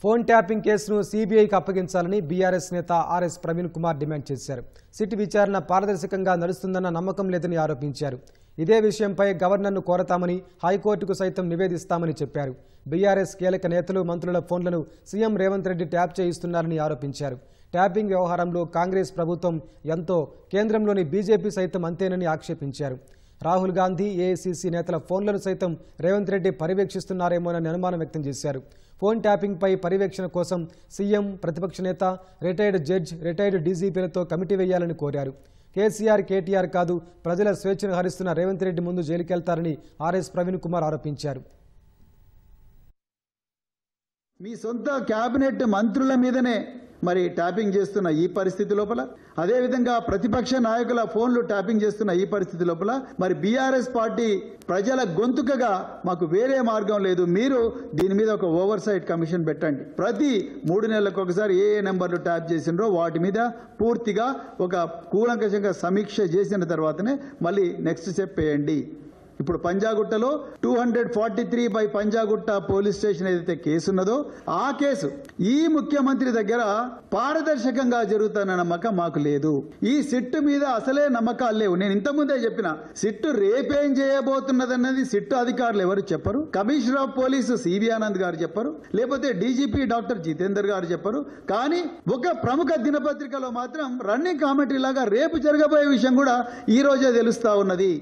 Phone tapping కేసును సీబీఐకి అప్పగించాలని BRS నేత ఆర్ఎస్ ప్రవీణ్ కుమార్ డిమాండ్ చేశారు. సిట్ విచారణ పారదర్శకంగా నడుస్తుందన్న నమ్మకం లేదని ఆరోపించారు. ఇదే విషయంపై గవర్నర్ను కోరతామని, హైకోర్టుకు సైతం నివేదిస్తామని చెప్పారు. బీఆర్ఎస్ కీలక నేతలు, మంత్రుల ఫోన్లను సీఎం రేవంత్ రెడ్డి ట్యాప్ చేయిస్తున్నారని ఆరోపించారు. ట్యాపింగ్ వ్యవహారంలో కాంగ్రెస్ ప్రభుత్వం ఎంతో, కేంద్రంలోని బీజేపీ సైతం అంతేనని ఆక్షేపించారు. రాహుల్ గాంధీ, ఏఐసీసీ నేతల ఫోన్లను సైతం రేవంత్ రెడ్డి పర్యవేక్షిస్తున్నారేమోనని అనుమానం వ్యక్తం చేశారు. ఫోన్ ట్యాపింగ్పై పర్యవేక్షణ కోసం సీఎం, ప్రతిపక్ష నేత, రిటైర్డ్ జడ్జ్, రిటైర్డ్ డీజీపీలతో కమిటీ వేయాలని కోరారు. కేసీఆర్, కేటీఆర్ కాదు, ప్రజల స్వేచ్ఛను హరిస్తున్న రేవంత్ రెడ్డి ముందు జైలుకెళ్తారని ఆర్ఎస్ ప్రవీణ్ కుమార్ ఆరోపించారు. మీ సొంత కేబినెట్ మంత్రుల మీదనే మరి ట్యాపింగ్ చేస్తున్న ఈ పరిస్థితి లోపల, అదేవిధంగా ప్రతిపక్ష నాయకుల ఫోన్లు ట్యాపింగ్ చేస్తున్న ఈ పరిస్థితి లోపల మరి బీఆర్ఎస్ పార్టీ ప్రజల గొంతుకగా మాకు వేరే మార్గం లేదు, మీరు దీని మీద ఒక ఓవర్ సైట్ కమిషన్ పెట్టండి. ప్రతి 3 నెలలకు ఒకసారి ఏ నెంబర్లు ట్యాప్ చేసినరో వాటి మీద పూర్తిగా ఒక కూలంకషంగా సమీక్ష చేసిన తర్వాతనే మళ్ళీ నెక్స్ట్ స్టెప్ వేయండి. ఇప్పుడు పంజాగుట్టలో 243 బై పంజాగుట్ట పోలీస్ స్టేషన్ ఏదైతే కేసు ఉన్నదో ఆ కేసు ఈ ముఖ్యమంత్రి దగ్గర పారదర్శకంగా జరుగుతున్న నమ్మకం మాకు లేదు. ఈ సిట్టు మీద అసలే నమ్మకాలు లేవు. నేను ఇంతకుముందే చెప్పిన, సిట్టు రేపేం చేయబోతున్నదన్నది సిట్టు అధికారులు ఎవరు చెప్పరు. Commissioner of police CV Anand గారు చెప్పరు, లేకపోతే డీజీపీ డాక్టర్ జితేందర్ గారు చెప్పరు. కానీ ఒక ప్రముఖ దినపత్రికలో మాత్రం రన్నింగ్ కామెంటరీ లాగా రేపు జరగబోయే విషయం కూడా ఈ రోజే తెలుస్తా ఉన్నది.